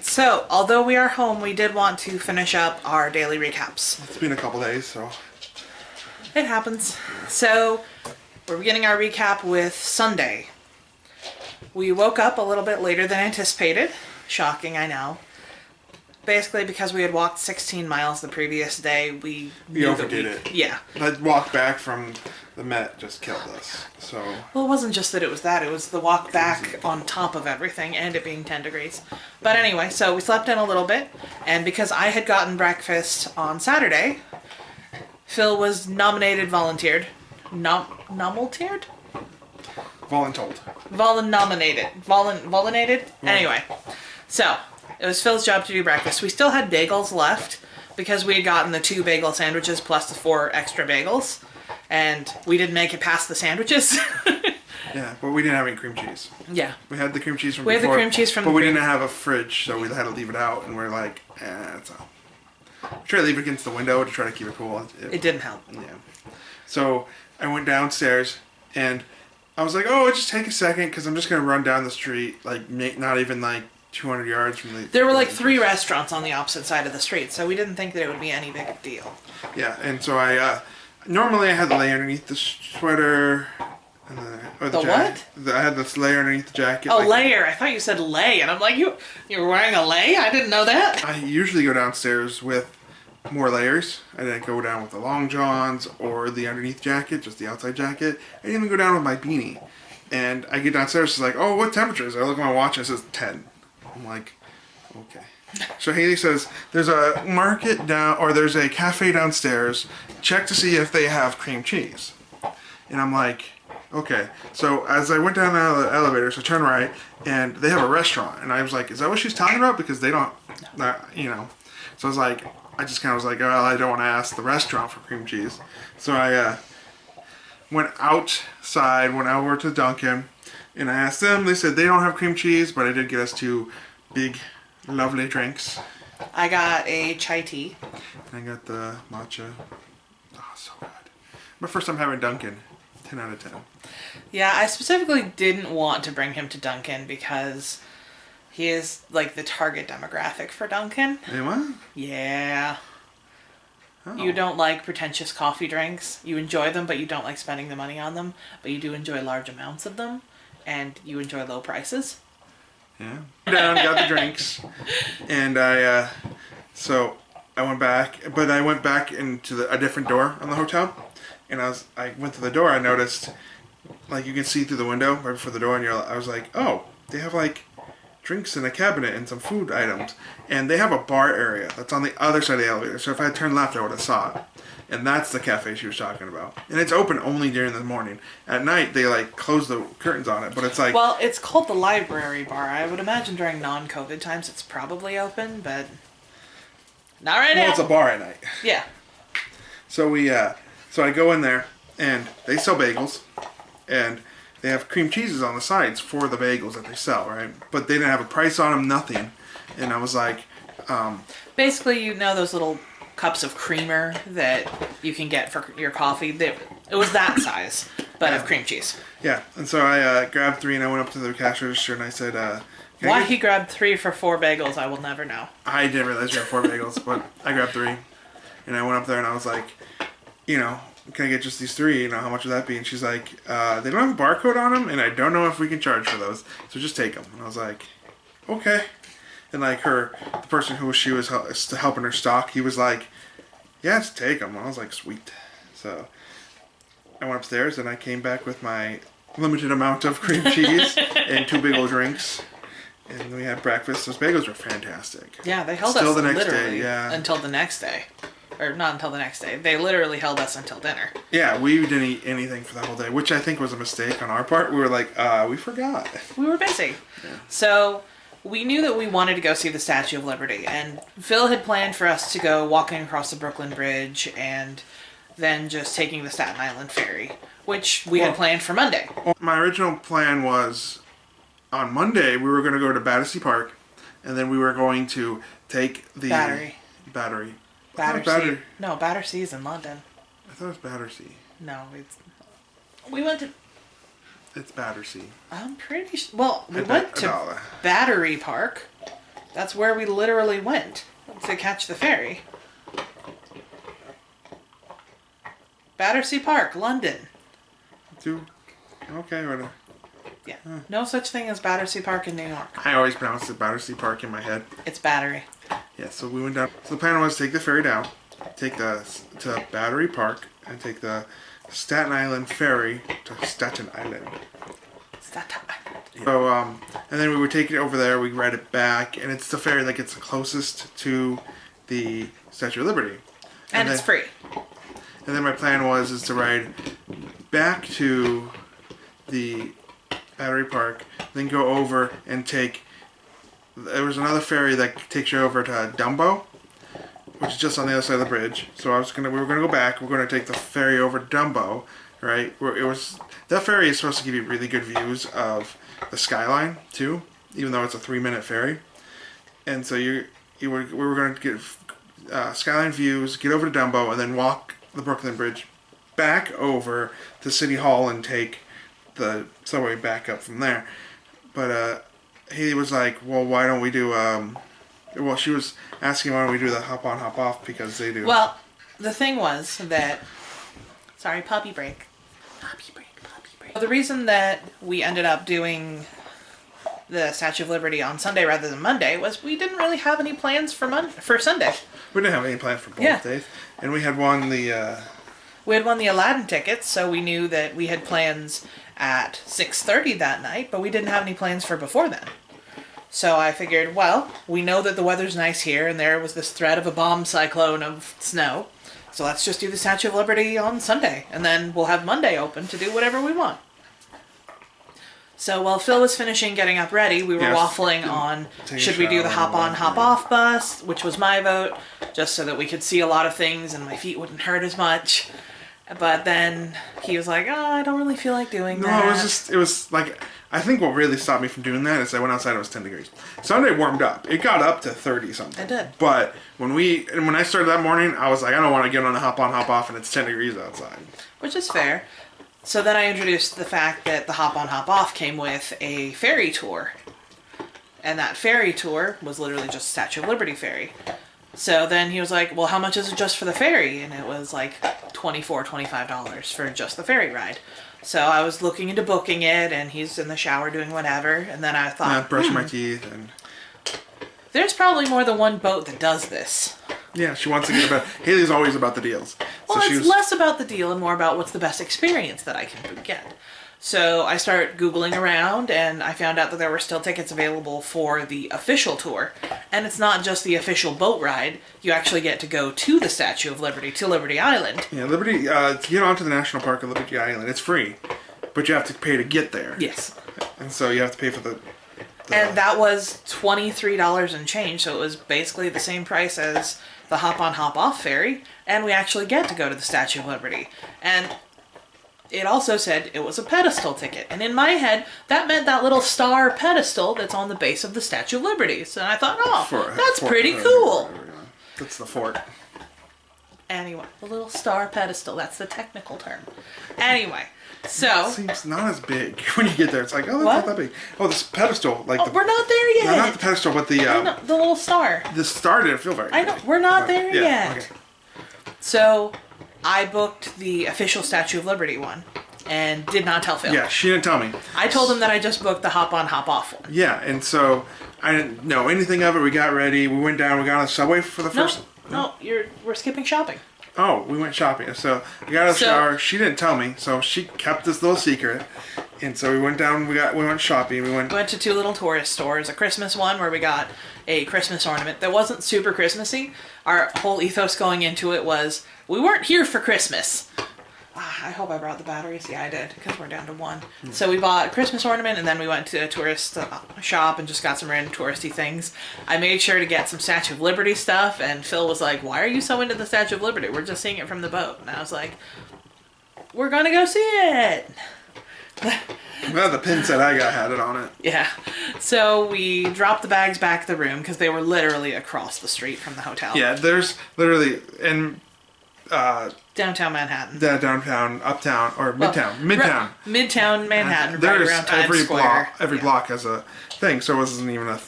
right, so although we are home, we did want to finish up our daily recaps. It's been a couple days, so it happens. So we're beginning our recap with Sunday. We woke up a little bit later than anticipated. Shocking, I know. Basically, because we had walked 16 miles the previous day, we overdid it. Yeah. That walk back from the Met just killed us. So. Well, it wasn't just that it was that. It was the walk back on top of everything and it being 10 degrees. But anyway, so we slept in a little bit. And because I had gotten breakfast on Saturday, Phil was volunteered. Nominated? Volunteered? Anyway, so it was Phil's job to do breakfast. We still had bagels left because we had gotten the 2 bagel sandwiches plus the 4 extra bagels. And we didn't make it past the sandwiches. Yeah, but we didn't have any cream cheese. Yeah. We had the cream cheese from before. We had the cream cheese from but we didn't have a fridge, so we had to leave it out. And we're like, it's all. Try to leave it against the window to try to keep it cool. It didn't help. Yeah. So I went downstairs and I was like, oh, just take a second because I'm just going to run down the street, like not even like 200 yards from the... There were like 3 restaurants on the opposite side of the street, so we didn't think that it would be any big deal. Yeah, and so normally I had the layer underneath the sweater... or the what? I had this layer underneath the jacket. Oh, layer. I thought you said lay, and I'm like, you were wearing a lay? I didn't know that. I usually go downstairs with more layers. I didn't go down with the long johns or the underneath jacket, just the outside jacket. I didn't even go down with my beanie. And I get downstairs, it's like, oh, what temperature is it? I look at my watch and it says 10. I'm like, okay. So Haley says, there's a market down, or there's a cafe downstairs. Check to see if they have cream cheese. And I'm like, okay. So as I went down the elevator, so I turned right, and they have a restaurant. And I was like, is that what she's talking about? Because they don't, you know. So I was like, I just kind of was like, well, I don't want to ask the restaurant for cream cheese. So I went outside, went over to Dunkin', and I asked them. They said they don't have cream cheese, but I did get us 2 big, lovely drinks. I got a chai tea. And I got the matcha. Oh, so good. My first time having Dunkin'. 10 out of 10. Yeah, I specifically didn't want to bring him to Dunkin' because he is like the target demographic for Dunkin'. Hey, what? Yeah. Oh. You don't like pretentious coffee drinks. You enjoy them, but you don't like spending the money on them. But you do enjoy large amounts of them, and you enjoy low prices. Yeah. Down, got the drinks, and so I went back, but I went back into a different door on the hotel, and I went to the door. I noticed, like, you can see through the window right before the door, and I was like, oh, they have like drinks in a cabinet and some food items, and they have a bar area that's on the other side of the elevator. So if I had turned left, I would have saw it. And that's the cafe she was talking about. And it's open only during the morning. At night, they like close the curtains on it, but it's like... Well, it's called the library bar. I would imagine during non-COVID times it's probably open, but not right now. Well, it's a bar at night. Yeah. So so I go in there, and they sell bagels, and they have cream cheeses on the sides for the bagels that they sell, right? But they didn't have a price on them, nothing. And I was like... Basically, you know those little cups of creamer that you can get for your coffee? It was that size, but of cream cheese. Yeah, and so I grabbed 3 and I went up to the cash register and I said... why he grabbed 3 for 4 bagels, I will never know. I didn't realize you had 4 bagels, but I grabbed 3. And I went up there and I was like, you know, can I get just these 3? You know, how much would that be? And she's like, they don't have a barcode on them, and I don't know if we can charge for those, so just take them. And I was like, okay. And like the person who she was helping her stock, he was like, yeah, just take them. And I was like, sweet. So I went upstairs and I came back with my limited amount of cream cheese and 2 big old drinks. And we had breakfast. Those bagels were fantastic. Yeah, they held Still us the next literally day, yeah. until the next day. Or not until the next day. They literally held us until dinner. Yeah, we didn't eat anything for the whole day, which I think was a mistake on our part. We were like, we forgot. We were busy. Yeah. So we knew that we wanted to go see the Statue of Liberty. And Phil had planned for us to go walking across the Brooklyn Bridge and then just taking the Staten Island ferry, which we had planned for Monday. Well, my original plan was on Monday we were going to go to Battersea Park, and then we were going to take the... Battersea. No, Battersea's in London. I thought it was Battersea. No, we went to... It's Battersea. I'm pretty sure... Well, we went to Battery Park, That's where we literally went to catch the ferry. Battersea Park, London. Okay, whatever. Yeah. No such thing as Battersea Park in New York. I always pronounce it Battersea Park in my head. It's Battery. Yeah, so we went down. So the plan was to take the ferry down, take to Battery Park, and take the Staten Island ferry to Staten Island. Staten Island. So, and then we would take it over there, we'd ride it back, and it's the ferry that gets the closest to the Statue of Liberty. And it's free. And then my plan is to ride back to the Battery Park, then go over and take. There was another ferry that takes you over to Dumbo, which is just on the other side of the bridge. So we were gonna go back. We're gonna take the ferry over to Dumbo, right? That ferry is supposed to give you really good views of the skyline too, even though it's a 3-minute ferry. And so we were gonna get skyline views, get over to Dumbo, and then walk the Brooklyn Bridge back over to City Hall and take the subway back up from there. But Haley was like, well, why don't we do well, she was asking why don't we do the hop on hop off, because they do. Well, the thing was that puppy break. The reason that we ended up doing the Statue of Liberty on Sunday rather than Monday was we didn't really have any plans for Sunday. We didn't have any plans for both days, and we had won the Aladdin tickets, so we knew that we had plans at 6:30 that night, but we didn't have any plans for before then. So I figured, well, we know that the weather's nice here, and there was this threat of a bomb cyclone of snow, so let's just do the Statue of Liberty on Sunday, and then we'll have Monday open to do whatever we want. So while Phil was finishing getting up ready, we were waffling on should we do the hop on, hop off bus, which was my vote, just so that we could see a lot of things and my feet wouldn't hurt as much. But then he was like, oh, I don't really feel like doing that. No, it was like, I think what really stopped me from doing that is I went outside, it was 10 degrees. Sunday warmed up. It got up to 30 something. It did. But when I started that morning, I was like, I don't want to get on the hop on, hop off, and it's 10 degrees outside. Which is fair. So then I introduced the fact that the hop on, hop off came with a ferry tour. And that ferry tour was literally just Statue of Liberty ferry. So then he was like, well, how much is it just for the ferry? And it was like $24, $25 for just the ferry ride. So I was looking into booking it, and he's in the shower doing whatever. And then I thought, brushing my teeth. And there's probably more than one boat that does this. Yeah, she wants to get about. Haley's always about the deals. Well, so it's less about the deal and more about what's the best experience that I can get. So I started Googling around, and I found out that there were still tickets available for the official tour. And it's not just the official boat ride. You actually get to go to the Statue of Liberty, to Liberty Island. Yeah, Liberty, to get onto the National Park of Liberty Island, it's free. But you have to pay to get there. Yes. And so you have to pay for the and that was $23 and change, so it was basically the same price as the hop on, hop off ferry, and we actually get to go to the Statue of Liberty. And it also said it was a pedestal ticket. And in my head, that meant that little star pedestal that's on the base of the Statue of Liberty. So I thought, that's pretty cool. That's the fort. Anyway, the little star pedestal. That's the technical term. Anyway, so... It seems not as big when you get there. It's like, oh, that's not that big. Oh, this pedestal. We're not there yet. No, not the pedestal, but the... the little star. The star didn't feel very big. I know. We're not there yet. Okay. So... I booked the official Statue of Liberty one and did not tell Phil. Yeah, she didn't tell me. I told him that I just booked the hop on, hop off one. Yeah, and so I didn't know anything of it. We got ready. We went down. We got on the subway for the first... No, we're skipping shopping. Oh, we went shopping. So we got out of the shower. She didn't tell me, so she kept this little secret. And so we went down. We went shopping. We went to two little tourist stores. A Christmas one where we got a Christmas ornament that wasn't super Christmassy. Our whole ethos going into it was we weren't here for Christmas. I hope I brought the batteries. Yeah, I did, because we're down to one. Mm-hmm. So we bought a Christmas ornament, and then we went to a tourist shop and just got some random touristy things. I made sure to get some Statue of Liberty stuff, and Phil was like, why are you so into the Statue of Liberty? We're just seeing it from the boat. And I was like, we're going to go see it. Well, the pin set I got had it on it. Yeah. So we dropped the bags back to the room, because they were literally across the street from the hotel. Yeah, there's literally... downtown Manhattan. Downtown, uptown, or midtown. Midtown Manhattan, there's right around Times Square. Every block has a thing, so it wasn't even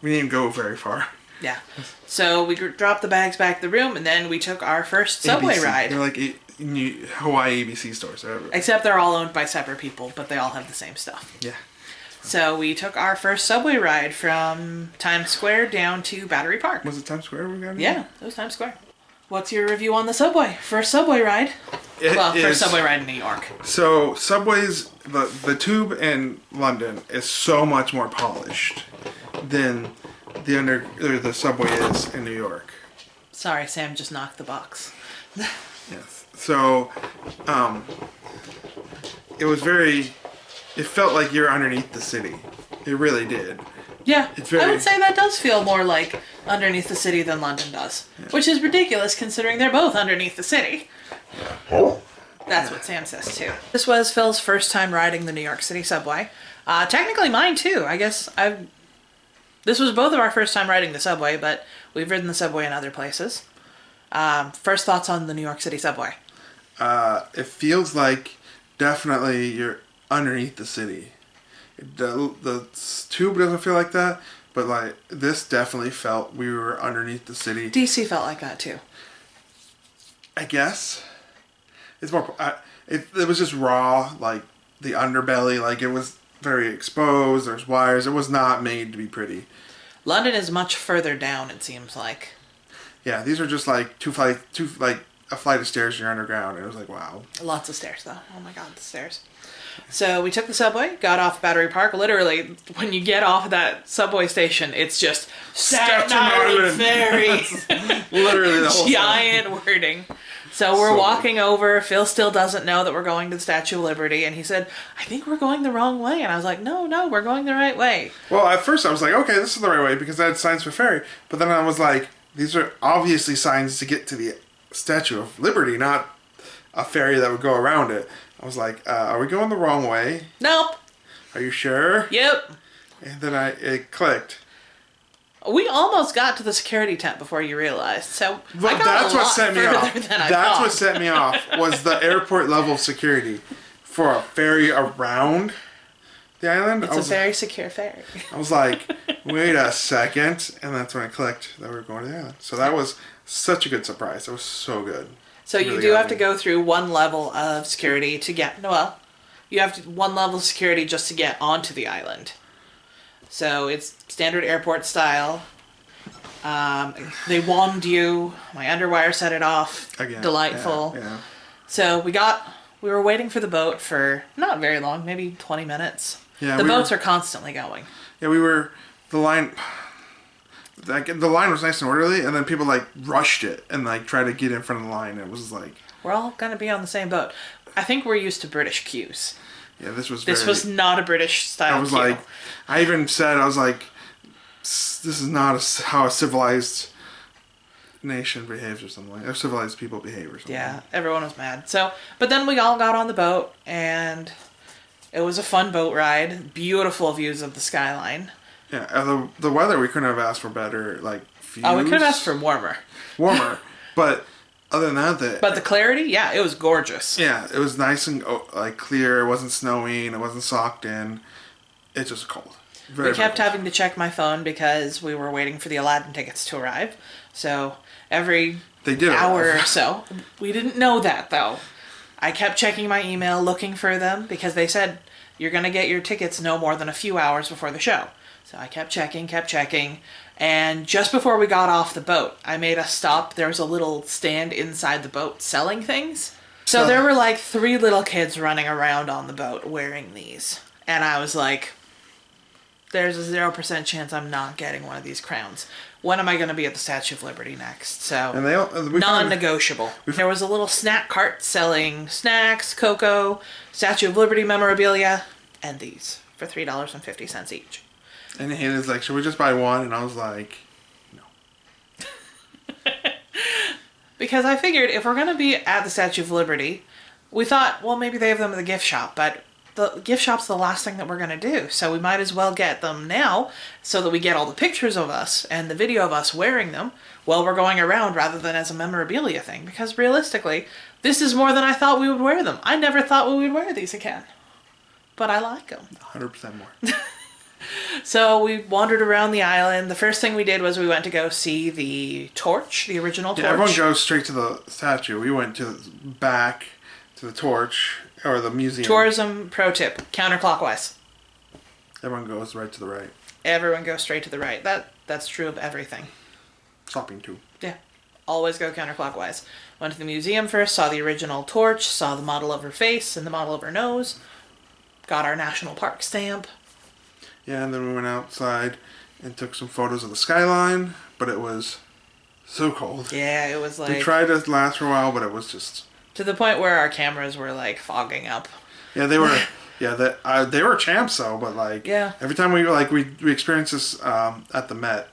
We didn't go very far. Yeah. So we dropped the bags back to the room, and then we took our first subway ABC. ride. They're like Hawaii ABC stores. Except they're all owned by separate people, but they all have the same stuff. Yeah. So we took our first subway ride from Times Square down to Battery Park. Was it Times Square we got? Yeah, it was Times Square. What's your review on the subway? First subway ride? First subway ride in New York. So subways, the tube in London is so much more polished than the subway is in New York. Sorry, Sam just knocked the box. Yes. So, it felt like you're underneath the city. It really did. Yeah, I would say that does feel more like underneath the city than London does. Yeah. Which is ridiculous considering they're both underneath the city. That's what Sam says too. This was Phil's first time riding the New York City subway. Technically mine too. I guess this was both of our first time riding the subway, but we've ridden the subway in other places. First thoughts on the New York City subway? It feels like definitely you're underneath the city. The tube doesn't feel like that, but like this definitely felt we were underneath the city. DC felt like that too. I guess it's more. It was just raw, like the underbelly, like it was very exposed. There's wires. It was not made to be pretty. London is much further down. It seems like. Yeah, these are just like a flight of stairs. You're underground. It was like wow. Lots of stairs though. Oh my god, the stairs. So we took the subway, got off Battery Park. Literally, when you get off that subway station, it's just Staten Island Ferry. Literally the whole giant wording. So we're walking over. Phil still doesn't know that we're going to the Statue of Liberty, and he said, "I think we're going the wrong way." And I was like, "No, we're going the right way." Well, at first I was like, "Okay, this is the right way," because I had signs for ferry. But then I was like, "These are obviously signs to get to the Statue of Liberty, not a ferry that would go around it." I was like, are we going the wrong way? Nope. Are you sure? Yep. And then it clicked. We almost got to the security tent before you realized. So well, that's what set me off. That's what set me off was the airport level security for a ferry around the island. It's a very secure ferry. I was like, wait a second, and that's when it clicked that we were going to the island. So that was such a good surprise. It was so good. So you do have to go through one level of security to get, one level of security just to get onto the island. So it's standard airport style. They wand you. My underwire set it off. Again, delightful. Yeah. So we were waiting for the boat for not very long, maybe 20 minutes. Yeah, the boats are constantly going. Yeah, the line was nice and orderly, and then people like rushed it and like tried to get in front of the line. It was like we're all gonna be on the same boat. I think we're used to British queues. Yeah, this was not a British style. I was queue. like, I even said I was like, this is not how a civilized nation behaves or something like, or civilized people behave or something. Yeah, everyone was mad. So, but then we all got on the boat, and it was a fun boat ride. Beautiful views of the skyline. Yeah, the weather, we couldn't have asked for better, like, views. Oh, we could have asked for warmer. But other than that... But the clarity, yeah, it was gorgeous. Yeah, it was nice and, like, clear. It wasn't snowing. It wasn't socked in. It's just cold. We kept having to check my phone because we were waiting for the Aladdin tickets to arrive. So, every hour or so. We didn't know that, though. I kept checking my email, looking for them, because they said, you're going to get your tickets no more than a few hours before the show. So I kept checking, and just before we got off the boat, I made a stop. There was a little stand inside the boat selling things. So there were like 3 little kids running around on the boat wearing these. And I was like, there's a 0% chance I'm not getting one of these crowns. When am I going to be at the Statue of Liberty next? So, non-negotiable. There was a little snack cart selling snacks, cocoa, Statue of Liberty memorabilia, and these for $3.50 each. And he was like, should we just buy one? And I was like, no. Because I figured if we're going to be at the Statue of Liberty, we thought, well, maybe they have them at the gift shop. But the gift shop's the last thing that we're going to do. So we might as well get them now so that we get all the pictures of us and the video of us wearing them while we're going around rather than as a memorabilia thing. Because realistically, this is more than I thought we would wear them. I never thought we would wear these again. But I like them. 100% more. So we wandered around the island. The first thing we did was we went to go see the torch, the original torch. Yeah, everyone goes straight to the statue. We went to the back to the torch or the museum. Tourism pro tip, counterclockwise. Everyone goes right to the right. Everyone goes straight to the right. That's true of everything. Shopping too. Yeah. Always go counterclockwise. Went to the museum first, saw the original torch, saw the model of her face and the model of her nose. Got our national park stamp. Yeah, and then we went outside and took some photos of the skyline, but it was so cold. Yeah, it was like... We tried to last for a while, but it was just... To the point where our cameras were like fogging up. Yeah, they were... Yeah, they were champs though, but like... Yeah. Every time we experienced this at the Met.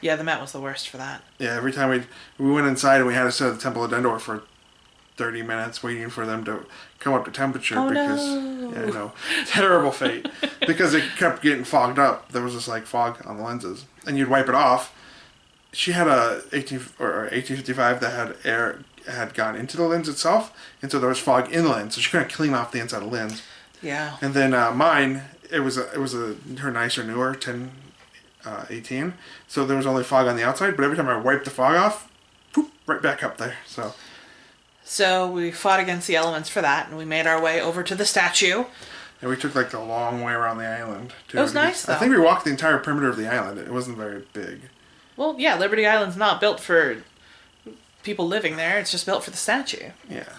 Yeah, the Met was the worst for that. Yeah, every time we went inside and we had to sit at the Temple of Dendor for 30 minutes waiting for them to come up to temperature because yeah, I know, terrible fate because it kept getting fogged up. There was this like fog on the lenses, and you'd wipe it off. She had a 1855 that had gone into the lens itself, and so there was fog in the lens, so she couldn't clean off the inside of the lens. Yeah. And then mine, it was her nicer newer 1018, so there was only fog on the outside, but every time I wiped the fog off, poof, right back up there. So we fought against the elements for that, and we made our way over to the statue. And we took like the long way around the island too. It was nice though. I think we walked the entire perimeter of the island. It wasn't very big. Well, yeah, Liberty Island's not built for people living there. It's just built for the statue. Yeah.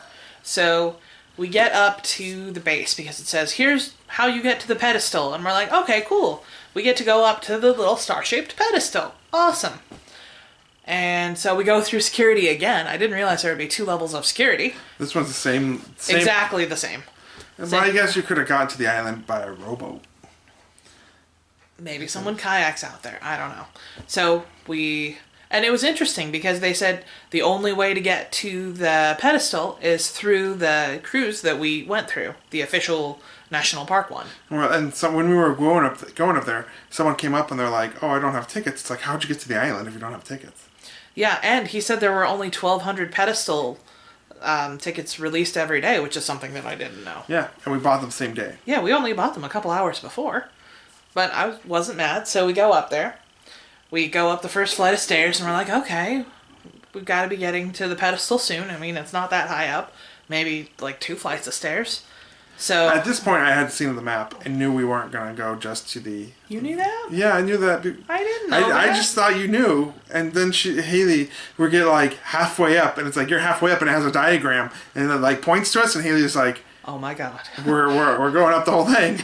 So we get up to the base because it says, here's how you get to the pedestal. And we're like, okay, cool. We get to go up to the little star-shaped pedestal. Awesome. And so we go through security again. I didn't realize there would be 2 levels of security. This one's the same. Exactly the same. But I guess you could have gotten to the island by a rowboat. Maybe someone kayaks out there. I don't know. So and it was interesting because they said the only way to get to the pedestal is through the cruise that we went through, the official national park one. Well, and so when we were going up there, someone came up and they're like, "Oh, I don't have tickets." It's like, how'd you get to the island if you don't have tickets? Yeah, and he said there were only 1,200 pedestal tickets released every day, which is something that I didn't know. Yeah, and we bought them the same day. Yeah, we only bought them a couple hours before. But I wasn't mad, so we go up there. We go up the first flight of stairs, and we're like, okay, we've got to be getting to the pedestal soon. I mean, it's not that high up. Maybe like 2 flights of stairs. So at this point, I had seen the map and knew we weren't going to go just to the... You knew that? Yeah, I knew that. I didn't know that. I just thought you knew. And then Haley, we get like halfway up, and it's like, you're halfway up, and it has a diagram, and it like points to us, and Haley's like... Oh my god. We're going up the whole thing.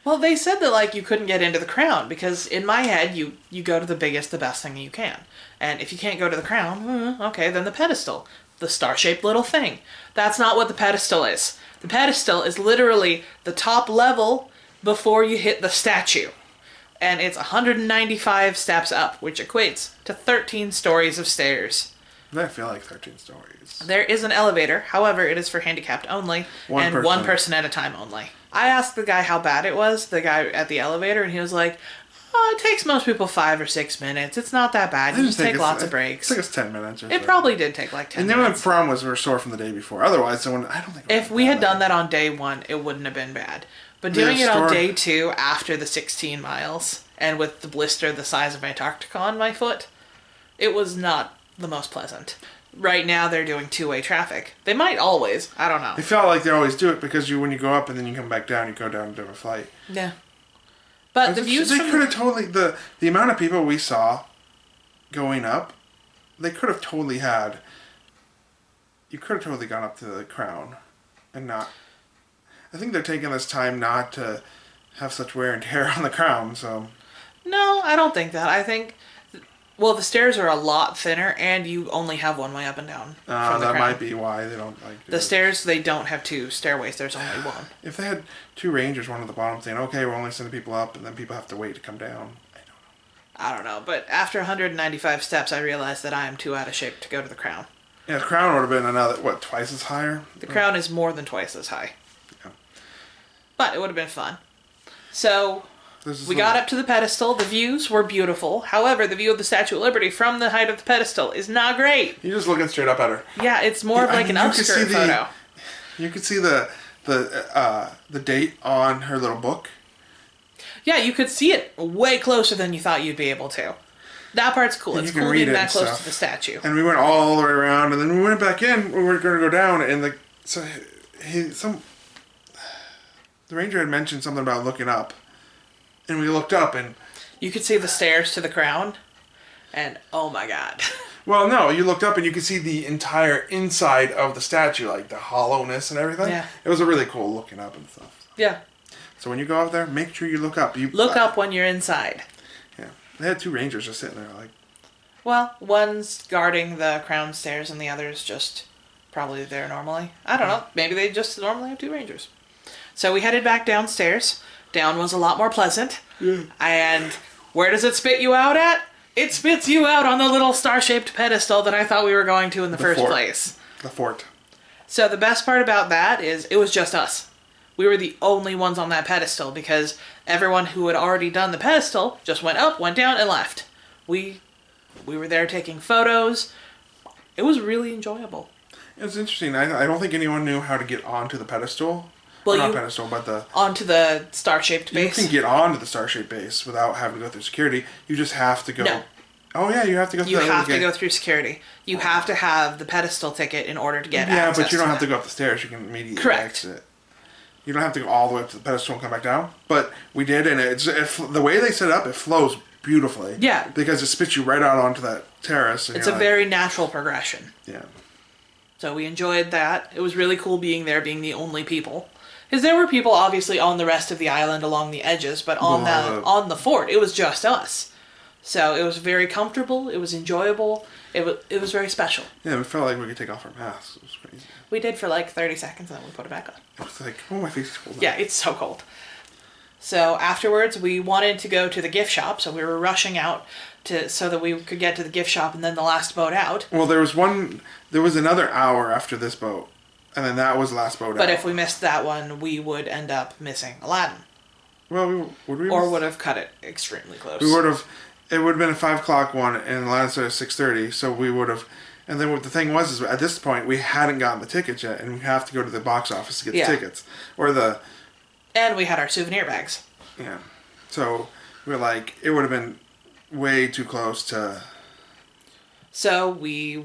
Well, they said that like you couldn't get into the crown because in my head you go to the biggest, the best thing you can. And if you can't go to the crown, okay, then the pedestal. The star-shaped little thing. That's not what the pedestal is. The pedestal is literally the top level before you hit the statue. And it's 195 steps up, which equates to 13 stories of stairs. I feel like 13 stories. There is an elevator, however, it is for handicapped only, one person at a time only. I asked the guy how bad it was, the guy at the elevator, and he was like, oh, it takes most people 5 or 6 minutes. It's not that bad. You just take lots of breaks. It took us 10 minutes or so. It probably did take like 10 minutes. And then when prom was, we were sore from the day before. Otherwise, I don't think... If we had done that on day 1, it wouldn't have been bad. But doing it on day 2, after the 16 miles, and with the blister the size of Antarctica on my foot, it was not the most pleasant. Right now, they're doing 2-way traffic. They might always. I don't know. It felt like they always do it because when you go up and then you come back down, you go down a different flight. Yeah. But the views they could have totally... The amount of people we saw going up, they could have totally had... You could have totally gone up to the crown and not... I think they're taking this time not to have such wear and tear on the crown, so... No, I don't think that. I think... Well, the stairs are a lot thinner, and you only have one way up and down from the that crown. might be why they don't like the stairs. They don't have 2 stairways. There's only one. If they had 2 rangers, one at the bottom, saying, "Okay, we're only sending people up," and then people have to wait to come down. I don't know. But after 195 steps, I realized that I am too out of shape to go to the crown. Yeah, the crown would have been another twice as higher. The crown is more than twice as high. Yeah. But it would have been fun. So. We got up to the pedestal. The views were beautiful. However, the view of the Statue of Liberty from the height of the pedestal is not great. You're just looking straight up at her. Yeah, it's more of like an upskirt photo. You could see the date on her little book. Yeah, you could see it way closer than you thought you'd be able to. That part's cool. And It's you can cool read being it that and close stuff. to the statue. And we went all the way around, and then we went back in. We were going to go down, and the ranger had mentioned something about looking up, and we looked up, and You could see the stairs to the crown, and oh my god. well, no, you looked up and you could see the entire inside of the statue, like the hollowness and everything. Yeah. It was a really cool looking up and stuff. Yeah. So when you go up there, make sure you look up. Look up when you're inside. Yeah. They had 2 rangers just sitting there, like. Well, one's guarding the crown stairs and the other's just probably there normally. I don't know. Maybe they just normally have 2 rangers. So we headed back downstairs. Down was a lot more pleasant. And where does it spit you out at? It spits you out on the little star-shaped pedestal that I thought we were going to in the first fort. place. The fort. So the best part about that is it was just us. We were the only ones on that pedestal because everyone who had already done the pedestal just went up, went down, and left. We were there taking photos. It was really enjoyable. It was interesting. I don't think anyone knew how to get onto the pedestal. Well, Not pedestal, but the... onto the star-shaped base. You can get onto the star-shaped base without having to go through security. You just have to go... No. Oh, yeah, you have to go through You that have to gate. go through security. You have to have the pedestal ticket in order to get Yeah, access but you don't have that. to go up the stairs. You can immediately Correct. exit. You don't have to go all the way up to the pedestal and come back down. But we did, and the way they set it up, it flows beautifully. Yeah. Because it spits you right out onto that terrace. And It's you're a like, very natural progression. Yeah. So we enjoyed that. It was really cool being there, being the only people. Because there were people obviously on the rest of the island along the edges, but on the fort, it was just us. So it was very comfortable. It was enjoyable. It was very special. Yeah, we felt like we could take off our masks. It was crazy. We did for like 30 seconds, and then we put it back on. It was like, oh, my face is cold. Yeah, it's so cold. So afterwards, we wanted to go to the gift shop, so we were rushing out so that we could get to the gift shop and then the last boat out. Well, there was another hour after this boat, and then that was the last boat out. But if we missed that one, we would end up missing Aladdin. Well, would have cut it extremely close. We would have. It would have been a 5 o'clock one, and Aladdin started at 6:30. So we would have. And then what the thing was is at this point we hadn't gotten the tickets yet, and we have to go to the box office to get the tickets And we had our souvenir bags. Yeah. So we were like, it would have been way too close to. So we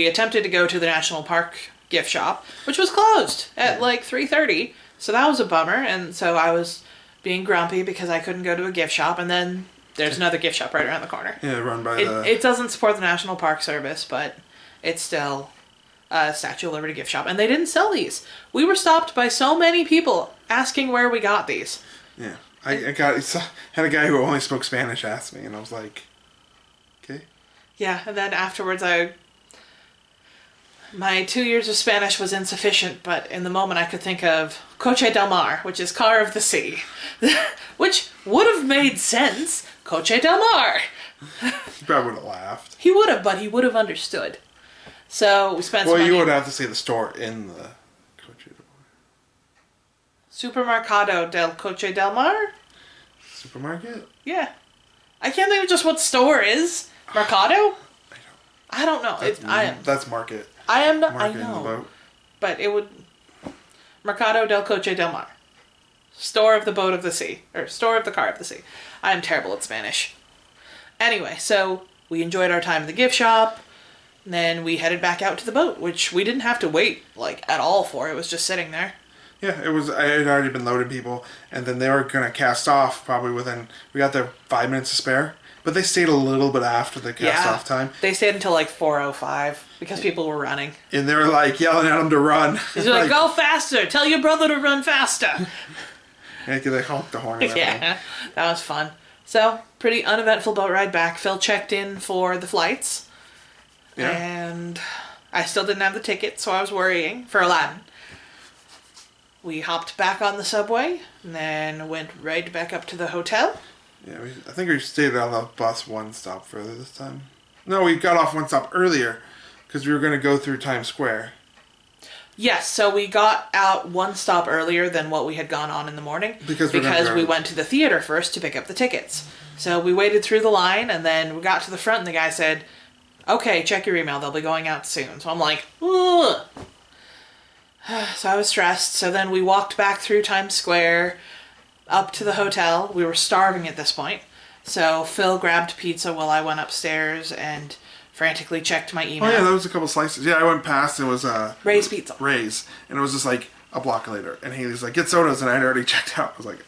attempted to go to the National Park gift shop, which was closed at like 3:30. So that was a bummer, and so I was being grumpy because I couldn't go to a gift shop, and then there's another gift shop right around the corner. Yeah, run by It doesn't support the National Park Service, but it's still a Statue of Liberty gift shop, and they didn't sell these. We were stopped by so many people asking where we got these. Yeah. I had a guy who only spoke Spanish ask me, and I was like, okay. Yeah, and then afterwards my 2 years of Spanish was insufficient, but in the moment I could think of Coche del Mar, which is car of the sea, which would have made sense. Coche del Mar. He probably would have laughed. He would have, but he would have understood. So we spent some money. Well, you would have to say the store in the Coche del Mar. Supermercado del Coche del Mar? Supermarket? Yeah. I can't think of just what store is. Mercado? I don't know. That's market. I am not. Market I in the know. boat. But it would. Mercado del Coche del Mar. Store of the boat of the sea. Or store of the car of the sea. I am terrible at Spanish. Anyway, so we enjoyed our time in the gift shop. And then we headed back out to the boat, which we didn't have to wait, like, at all for. It was just sitting there. Yeah, it was. I had already been loading people, and then they were gonna cast off probably within. We got there 5 minutes to spare, but they stayed a little bit after the cast off time. They stayed until like 4:05 because people were running. And they were like yelling at them to run. He's like, "Go faster! Tell your brother to run faster!" Yeah, they honked the horn. Yeah, that was fun. So pretty uneventful boat ride back. Phil checked in for the flights, and I still didn't have the ticket, so I was worrying for Aladdin. We hopped back on the subway, and then went right back up to the hotel. Yeah, I think we stayed on the bus one stop further this time. No, we got off one stop earlier, because we were going to go through Times Square. Yes, so we got out one stop earlier than what we had gone on in the morning. Because we went to the theater first to pick up the tickets. So we waited through the line, and then we got to the front, and the guy said, "Okay, check your email, they'll be going out soon." So I'm like, ugh. So I was stressed. So then we walked back through Times Square, up to the hotel. We were starving at this point. So Phil grabbed pizza while I went upstairs and frantically checked my email. Oh yeah, there was a couple slices. Yeah, I went past and it was Ray's Pizza. Ray's, and it was just like a block later. And Haley's like, get sodas, and I'd already checked out. I was like,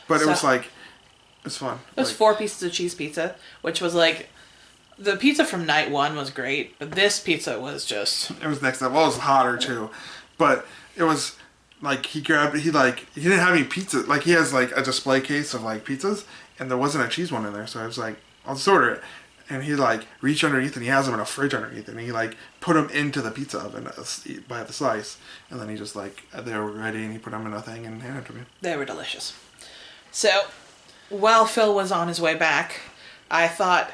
but it was like, it's fun. It was 4 pieces of cheese pizza, which was like, the pizza from night 1 was great, but this pizza was just... It was next level. Well, it was hotter too, but it was like he didn't have any pizza. Like he has like a display case of like pizzas, and there wasn't a cheese one in there. So I was like, I'll just order it. And he like reached underneath, and he has them in a fridge underneath, and he like put them into the pizza oven by the slice, and then he just like they were ready, and he put them in a thing and handed it to me. They were delicious. So while Phil was on his way back, I thought,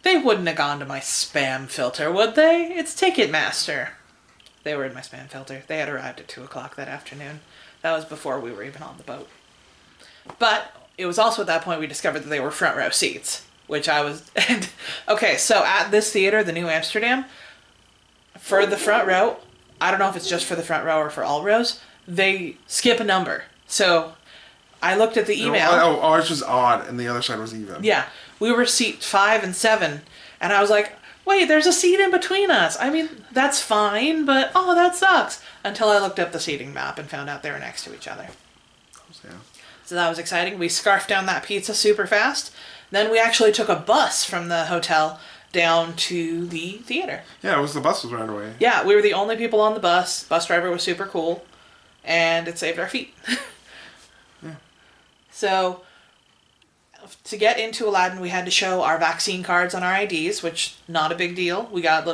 they wouldn't have gone to my spam filter, would they? It's Ticketmaster. They were in my spam filter. They had arrived at 2 o'clock that afternoon. That was before we were even on the boat. But it was also at that point we discovered that they were front row seats, which I was... Okay, so at this theater, the New Amsterdam, for the front row, I don't know if it's just for the front row or for all rows, they skip a number. So I looked at the email. Oh, ours was odd, and the other side was even. Yeah, we were seat 5 and 7, and I was like, wait, there's a seat in between us. I mean, that's fine, but oh, that sucks. Until I looked up the seating map and found out they were next to each other. Yeah. So that was exciting. We scarfed down that pizza super fast. Then we actually took a bus from the hotel down to the theater. Yeah, the bus was right away. Yeah, we were the only people on the bus. Bus driver was super cool, and it saved our feet. Yeah. So, to get into Aladdin, we had to show our vaccine cards on our IDs, which, not a big deal. We got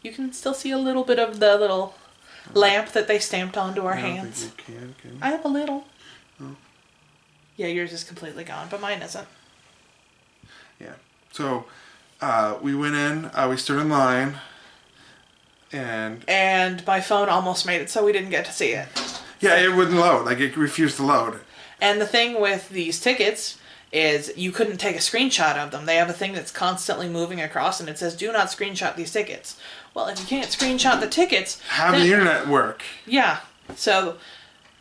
you can still see a little bit of the little lamp that they stamped onto our hands. I don't think you can you? I have a little. Oh. Yeah, yours is completely gone, but mine isn't. Yeah. So, we went in, we stood in line, and my phone almost made it so we didn't get to see it. Yeah, it wouldn't load. Like, it refused to load. And the thing with these tickets is you couldn't take a screenshot of them. They have a thing that's constantly moving across, and it says, do not screenshot these tickets. Well, if you can't screenshot the tickets... Have the internet work. Yeah. So,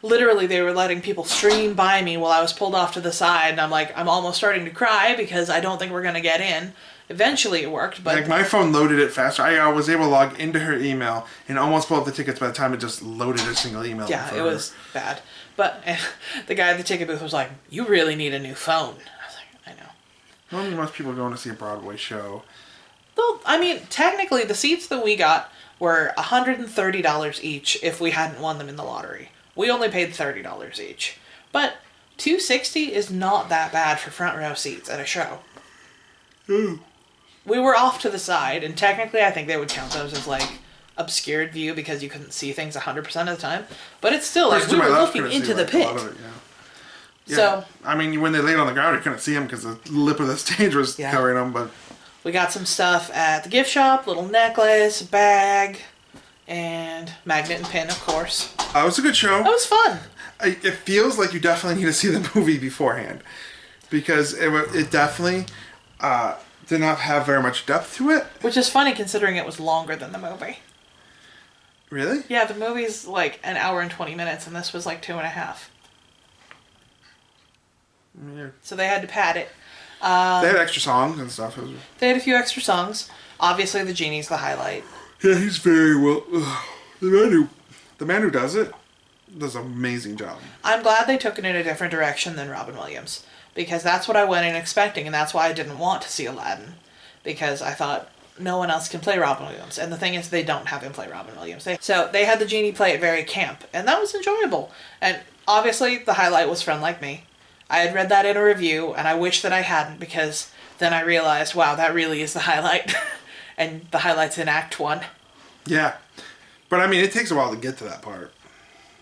literally, they were letting people stream by me while I was pulled off to the side, and I'm like, I'm almost starting to cry because I don't think we're going to get in. Eventually it worked, but... Like, my phone loaded it faster. I was able to log into her email and almost pull up the tickets by the time it just loaded a single email. Yeah, it was bad. But the guy at the ticket booth was like, you really need a new phone. I was like, I know. Well, most people going to see a Broadway show. Well, I mean, technically the seats that we got were $130 each if we hadn't won them in the lottery. We only paid $30 each. But $260 is not that bad for front row seats at a show. Ooh. We were off to the side, and technically I think they would count those as, like, obscured view because you couldn't see things 100% of the time. But it's still, like, we were looking into the pit. Yeah. So, I mean, when they laid on the ground, you couldn't see them because the lip of the stage was covering them, but... We got some stuff at the gift shop, little necklace, bag, and magnet and pin, of course. It was a good show. That was fun. It feels like you definitely need to see the movie beforehand because it definitely did not have very much depth to it. Which is funny considering it was longer than the movie. Really? Yeah, the movie's like an hour and 20 minutes, and this was like 2.5. Yeah. So they had to pad it. They had extra songs and stuff. They had a few extra songs. Obviously, the genie's the highlight. Yeah, he's very well. The man who does it does an amazing job. I'm glad they took it in a different direction than Robin Williams, because that's what I went in expecting, and that's why I didn't want to see Aladdin, because I thought no one else can play Robin Williams. And the thing is, they don't have him play Robin Williams. So they had the genie play it very camp, and that was enjoyable. And obviously, the highlight was Friend Like Me. I had read that in a review, and I wish that I hadn't, because then I realized, wow, that really is the highlight. And the highlight's in Act 1. Yeah. But, I mean, it takes a while to get to that part.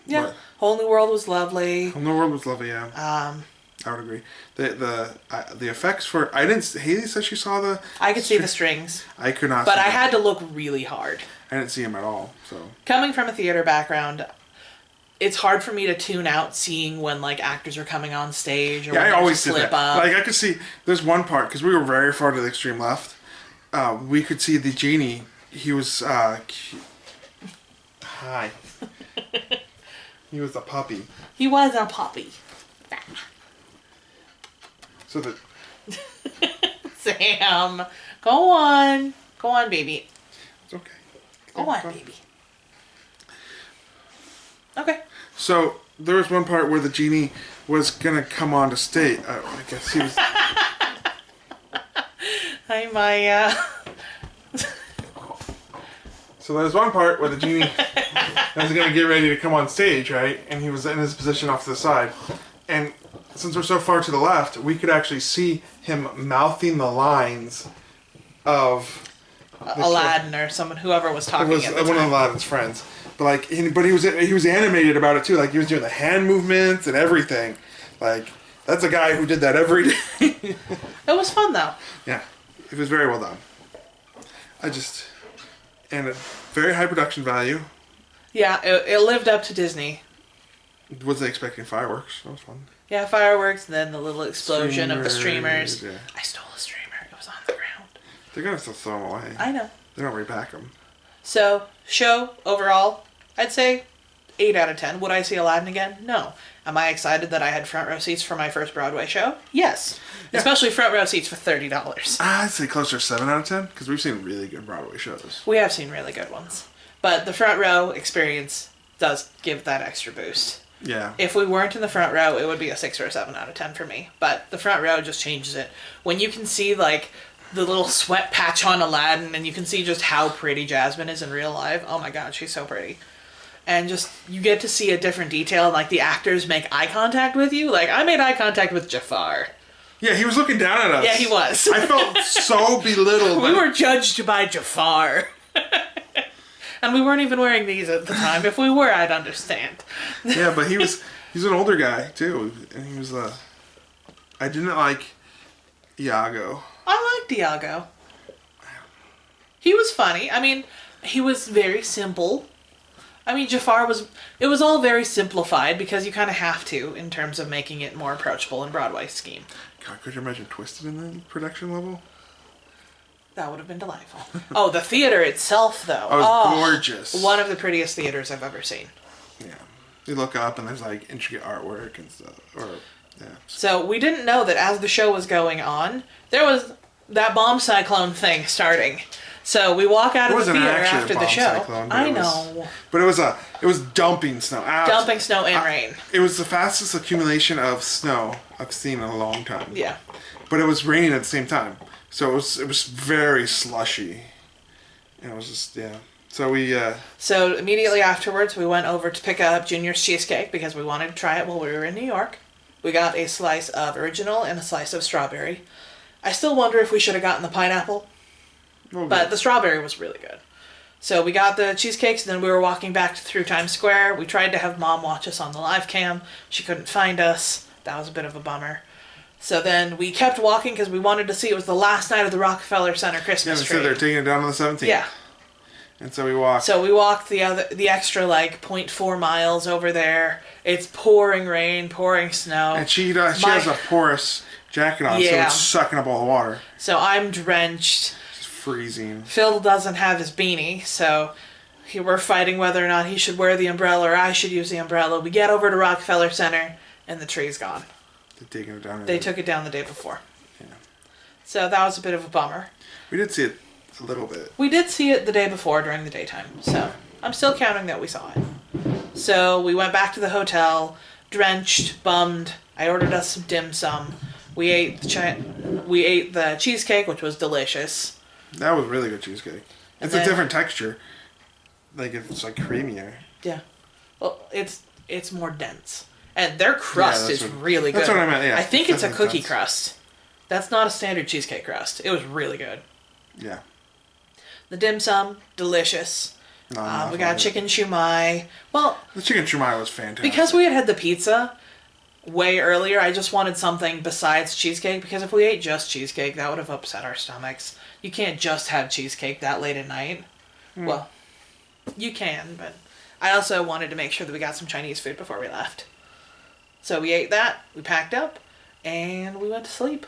Yeah. But Whole New World was lovely. Whole New World was lovely, yeah. I would agree. The effects for... Haley said she saw the... I could see the strings. I could not But see I them. had to look really hard. I didn't see them at all, so... Coming from a theater background... It's hard for me to tune out seeing when, like, actors are coming on stage or when I there's always a did slip that. up. Like, I could see... There's one part, because we were very far to the extreme left. We could see the genie. He was... Hi. He was a puppy. He was a puppy. So that Sam, go on. Go on, baby. it's okay. Go on, baby. Okay. So there was one part where the genie was gonna come on to state. I guess he was. Hi, Maya. So there was one part where the genie was gonna get ready to come on stage, right? And he was in his position off to the side, and since we're so far to the left, we could actually see him mouthing the lines of Aladdin or someone, whoever was it talking was at the one time. of Aladdin's friends. But like, but he was animated about it too. Like he was doing the hand movements and everything. Like that's a guy who did that every day. It was fun though. Yeah, it was very well done. And a very high production value. Yeah, it lived up to Disney. Wasn't expecting fireworks. That was fun. Yeah, fireworks, and then the little explosion of the streamers. Yeah. I stole a streamer. It was on the ground. They're gonna still throw them away. I know. They don't repack them. So, show, overall, I'd say 8 out of 10. Would I see Aladdin again? No. Am I excited that I had front row seats for my first Broadway show? Yes. Yeah. Especially front row seats for $30. I'd say closer to 7 out of 10 because we've seen really good Broadway shows. We have seen really good ones. But the front row experience does give that extra boost. Yeah. If we weren't in the front row, it would be a 6 or a 7 out of 10 for me. But the front row just changes it. When you can see, like, the little sweat patch on Aladdin, and you can see just how pretty Jasmine is in real life. Oh my god, she's so pretty. And just, you get to see a different detail, and like the actors make eye contact with you. Like, I made eye contact with Jafar. Yeah, he was looking down at us. Yeah, he was. I felt so belittled. We were judged by Jafar. And we weren't even wearing these at the time. If we were, I'd understand. Yeah, but he's an older guy, too. And he was, I didn't like Iago. I liked Iago. He was funny. I mean, he was very simple. I mean, Jafar was... It was all very simplified because you kind of have to in terms of making it more approachable in Broadway's scheme. God, could you imagine Twisted in the production level? That would have been delightful. Oh, the theater itself, though. Oh, it was gorgeous. One of the prettiest theaters I've ever seen. Yeah. You look up and there's like intricate artwork and stuff. Yeah. So we didn't know that as the show was going on, there was that bomb cyclone thing starting. So we walk out of the theater after the show. Cyclone, I know. But it was dumping snow. Dumping snow and rain. It was the fastest accumulation of snow I've seen in a long time. Yeah. But it was raining at the same time. So it was very slushy. And it was just, yeah. So we... So immediately afterwards, we went over to pick up Junior's cheesecake because we wanted to try it while we were in New York. We got a slice of original and a slice of strawberry. I still wonder if we should have gotten the pineapple. Okay. But the strawberry was really good. So we got the cheesecakes, and then we were walking back through Times Square. We tried to have Mom watch us on the live cam. She couldn't find us. That was a bit of a bummer. So then we kept walking because we wanted to see. It was the last night of the Rockefeller Center Christmas they tree. said they're taking it down on the 17th. Yeah. And so we walked. So we walked the extra like 0.4 miles over there. It's pouring rain, pouring snow. And she has a porous jacket on, so Yeah. it's sucking up all the water. So I'm drenched. It's freezing. Phil doesn't have his beanie, so we're fighting whether or not he should wear the umbrella or I should use the umbrella. We get over to Rockefeller Center, and the tree's gone. They're taking it down. They took it down the day before. Yeah. So that was a bit of a bummer. We did see it a little bit. We did see it the day before during the daytime, so I'm still counting that we saw it. So we went back to the hotel, drenched, bummed. I ordered us some dim sum. We ate the cheesecake, which was delicious. That was really good cheesecake. It's a different texture. Like it's like creamier. Yeah. Well, it's more dense. And their crust is really good. That's what I meant, yeah. I think it's a Definitely cookie dense. crust. That's not a standard cheesecake crust. It was really good. Yeah. The dim sum, delicious. No, We got chicken shumai. Well, the chicken shumai was fantastic. because we had the pizza way earlier, I just wanted something besides cheesecake, because if we ate just cheesecake, that would have upset our stomachs. You can't just have cheesecake that late at night. Well, you can, but I also wanted to make sure that we got some Chinese food before we left. So we ate that, we packed up, and we went to sleep.